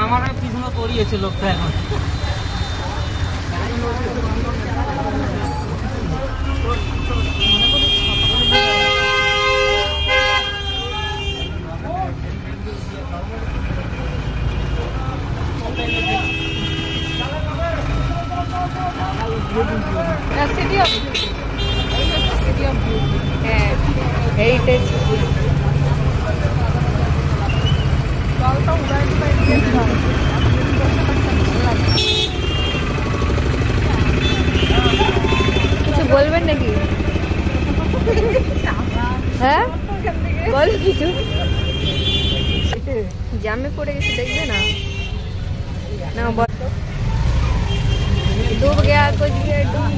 আমার পিছনে পড়িয়েছে লোকটা এখন। সিটি অফ সিটি অফ হ্যাঁ হেরিটেজ কিছু বলবেন নাকি? হ্যাঁ বল কিছু। জামে পড়ে গেছে দেখবে না ना डूब गया कुछ भी डूब